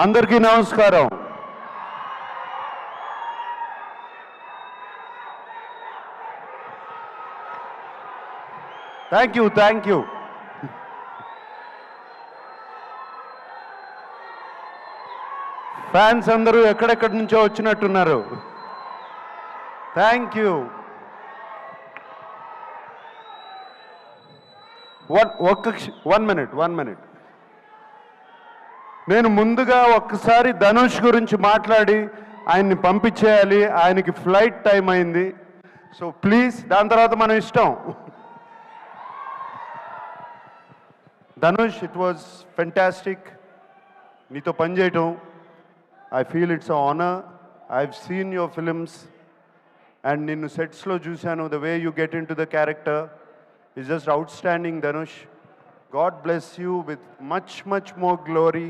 అందరికీ నమస్కారం. Thank you. Fans అందరూ ఎక్కడెక్కడి నుంచో వచ్చినట్టున్నారు. Thank you. One minute. నేను ముందుగా ఒక్కసారి ధనుష్ గురించి మాట్లాడి ఆయన్ని పంపించేయాలి. ఆయనకి ఫ్లైట్ టైం అయింది. సో ప్లీజ్, దాని తర్వాత మన ఇష్టం. ధనుష్, ఇట్ వాజ్ ఫెంటాస్టిక్ నీతో పనిచేయటం. I feel it's a honour. I have seen your films and నిన్ను సెట్స్లో చూశాను. The way you get in to the character is just outstanding, Dhanush. God bless you with much more glory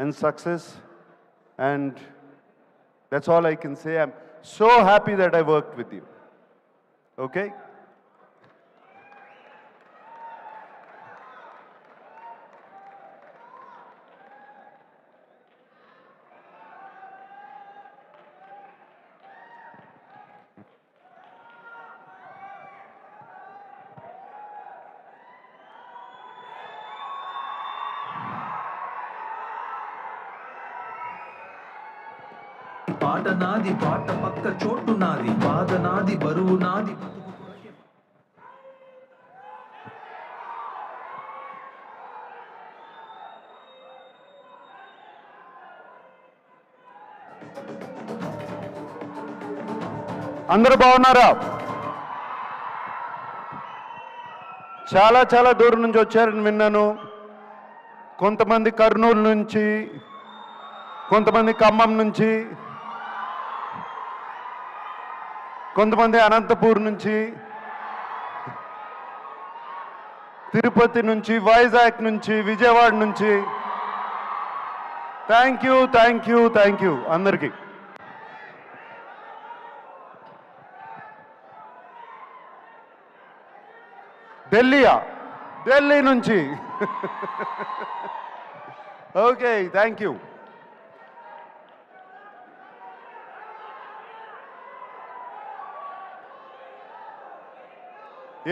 and success, and that's all I can say. I'm so happy that I worked with you. Okay? పాట నాది, పాట పక్క చోటు నాది, బాధ నాది, బరువు నాది. అందరూ బాగున్నారా? చాలా దూరం నుంచి వచ్చారని విన్నాను. కొంతమంది కర్నూలు నుంచి, కొంతమంది ఖమ్మం నుంచి, కొంతమంది అనంతపూర్ నుంచి, తిరుపతి నుంచి, వైజాగ్ నుంచి, విజయవాడ నుంచి. థ్యాంక్ యూ అందరికీ. ఢిల్లీ నుంచి. Okay, thank you.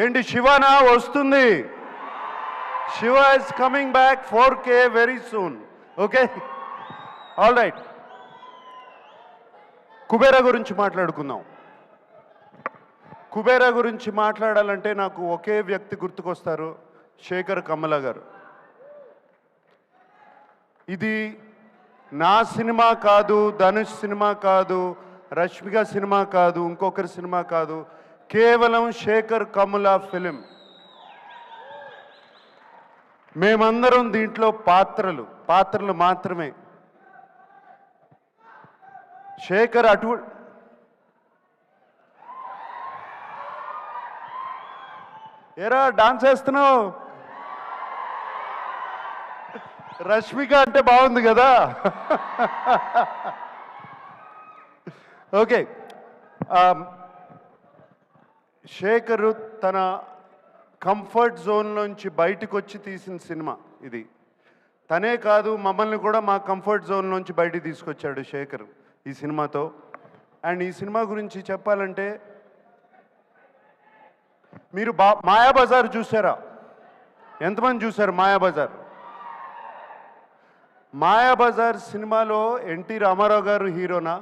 ఏంటి శివనా వస్తుంది? Shiva is coming back 4K very soon. Okay, all right. Kubera గురించి మాట్లాడుకుందాం. కుబేరా గురించి మాట్లాడాలంటే నాకు ఒకే వ్యక్తి గుర్తుకొస్తారు, శేఖర్ కమ్ముల గారు. ఇది నా సినిమా కాదు, ధనుష్ సినిమా కాదు, రష్మిక సినిమా కాదు, ఇంకొకరి సినిమా కాదు, కేవలం శేఖర్ కమ్ముల ఫిలిం. మేమందరం దీంట్లో పాత్రలు మాత్రమే. శేఖర్ ఏరా డాన్స్ వేస్తున్నావు? రష్మిక అంటే బాగుంది కదా. ఓకే, శేఖరు తన కంఫర్ట్ జోన్లోంచి బయటకు వచ్చి తీసిన సినిమా ఇది. తనే కాదు, మమ్మల్ని కూడా మా కంఫర్ట్ జోన్లోంచి బయటికి తీసుకొచ్చాడు శేఖర్ ఈ సినిమాతో. అండ్ ఈ సినిమా గురించి చెప్పాలంటే, మీరు మాయాబజార్ చూసారా? ఎంతమంది చూశారు మాయాబజార్? మాయాబజార్ సినిమాలో ఎన్టీ రామారావు గారు హీరోనా,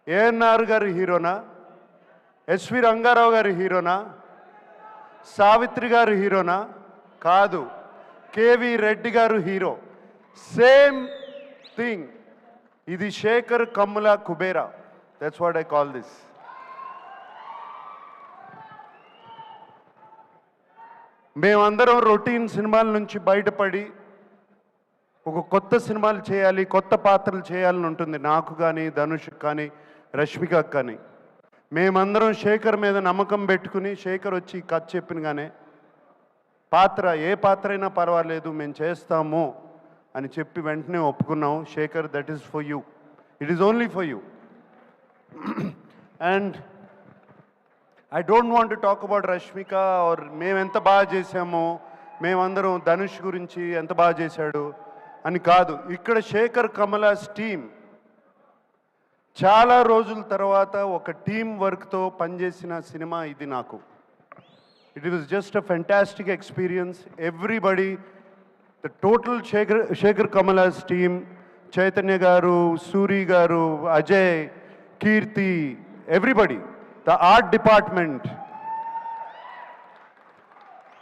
ఏఎన్ఆర్ గారు హీరోనా, ఎస్వి రంగారావు గారు హీరోనా, సావిత్రి గారు హీరోనా? కాదు, కేవి రెడ్డి గారు హీరో. Same thing. ఇది Sekhar Kammula Kubera. That's what I call this. మేమందరం రొటీన్ సినిమాల నుంచి బయటపడి ఒక కొత్త సినిమాలు చేయాలి, కొత్త పాత్రలు చేయాలని ఉంటుంది నాకు కానీ, ధనుష్ కానీ, రష్మికకు కానీ. మేమందరం శేఖర్ మీద నమ్మకం పెట్టుకుని, శేఖర్ వచ్చి కథ చెప్పినగానే ఏ పాత్ర అయినా పర్వాలేదు మేము చేస్తాము అని చెప్పి వెంటనే ఒప్పుకున్నాం. Sekhar, that is for you, it is only for you. And I don't want to talk about Rashmika or మేము ఎంత బాగా చేసామో, మేమందరం ధనుష్ గురించి ఎంత బాగా చేశాడు. అని కాదు, ఇక్కడ శేఖర్ కమలాస్ టీమ్ చాలా రోజుల తర్వాత ఒక టీం వర్క్తో పనిచేసిన సినిమా ఇది నాకు. It was just a fantastic experience. Everybody, the total Sekhar Kammula's team, Chaitanya garu, Suri garu, Ajay, Keerthi, everybody, the art department,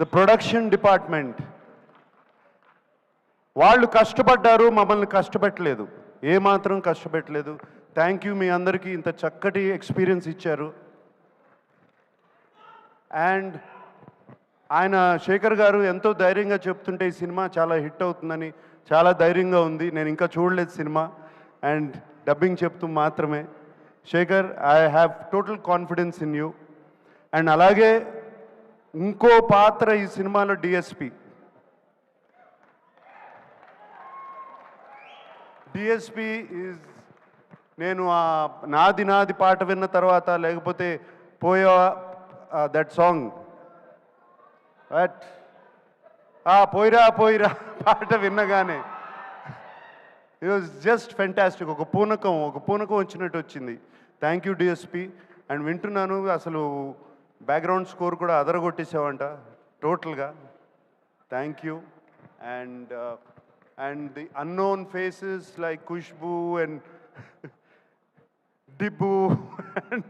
the production department, వాళ్ళు కష్టపడ్డారు, మమ్మల్ని కష్టపెట్టలేదు, ఏమాత్రం కష్టపెట్టలేదు. థ్యాంక్ యూ, మీ అందరికీ ఇంత చక్కటి ఎక్స్పీరియన్స్ ఇచ్చారు. అండ్ ఆయన శేఖర్ గారు ఎంతో ధైర్యంగా చెప్తుంటే ఈ సినిమా చాలా హిట్ అవుతుందని చాలా ధైర్యంగా ఉంది. నేను ఇంకా చూడలేదు సినిమా, అండ్ డబ్బింగ్ చెప్తూ మాత్రమే. Shekhar, I have total confidence in you. And అలాగే ఇంకో పాత్ర ఈ సినిమాలో డిఎస్పి. డిఎస్పి ఈజ్, నేను ఆ నాది నాది పాట విన్న తర్వాత, లేకపోతే పోయా దట్ సాంగ్, పోయిరా పోయిరా పాట విన్నగానే ఇట్ వాజ్ జస్ట్ ఫెంటాస్టిక్. ఒక పూనకం వచ్చినట్టు వచ్చింది. Thank you DSP. అండ్ వింటున్నాను, అసలు బ్యాక్గ్రౌండ్ స్కోర్ కూడా అదరగొట్టేసావంట టోటల్గా. Thank you. And the unknown faces like Kushbu and Dibbu and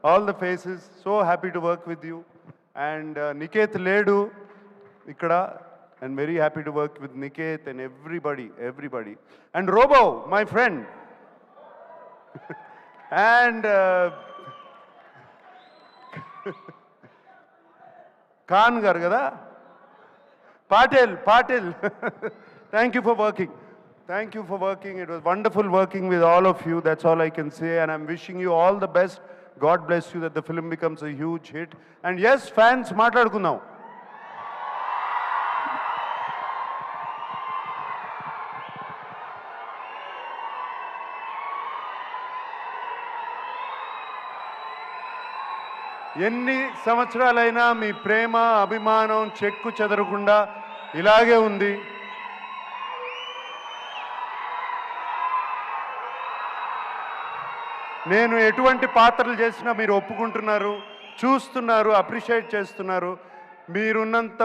all the faces. So happy to work with you. And Niket Ledu ikkada, and very happy to work with Niket and everybody. And Robo, my friend. And Khan gar kada, Patil. Thank you for working. It was wonderful working with all of you. That's all I can say. And I'm wishing you all the best. God bless you, that the film becomes a huge hit. And yes, fans, మాట్లాడుకుందాం. ఎన్ని సంవత్సరాలైనా మీ ప్రేమ, అభిమానం చెక్కు చెదరకుండా ఇలాగే ఉంది. నేను ఎటువంటి పాత్రలు చేసినా మీరు ఒప్పుకుంటున్నారు, చూస్తున్నారు, అప్రిషియేట్ చేస్తున్నారు. మీరున్నంత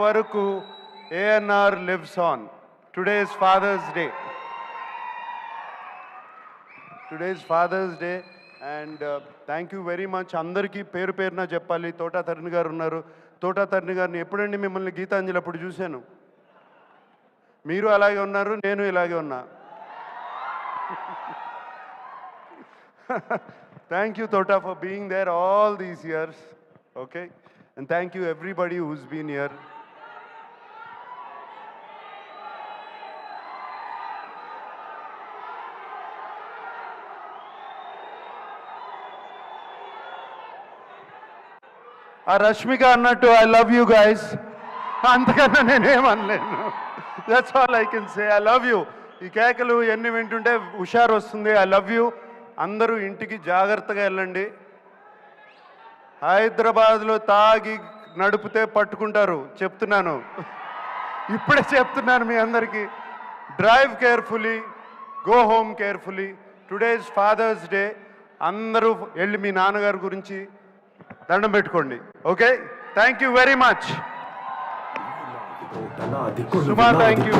వరకు ANR lives on. Today is father's day. And thank you very much. అందరికీ పేరు పేరున చెప్పాలి. తోటా తరుణ్ గారు ఉన్నారు. తోటా తరుణ్ గారిని ఎప్పుడండి మిమ్మల్ని గీతాంజలి అప్పుడు చూశాను. మీరు అలాగే ఉన్నారు, నేను ఇలాగే ఉన్నా. Thank you Thota for being there all these years. Okay, and thank you everybody who's been here. ఆ రష్మిక అన్నట్టు ఐ లవ్ యూ గైస్, అంతకన్నా నేనేమనలేను. That's all I can say. I love you. ఈ కేకలు ఎన్ని వింటుంటే హుషారు వస్తుంది. I love you. అందరూ ఇంటికి జాగ్రత్తగా వెళ్ళండి. హైదరాబాద్లో తాగి నడిపితే పట్టుకుంటారు, చెప్తున్నాను, ఇప్పుడే చెప్తున్నాను మీ అందరికీ. Drive carefully, go home carefully. Today is father's day. అందరూ వెళ్ళి మీ నాన్నగారి గురించి దండం పెట్టుకోండి. Okay, thank you very much. Suma, thank you.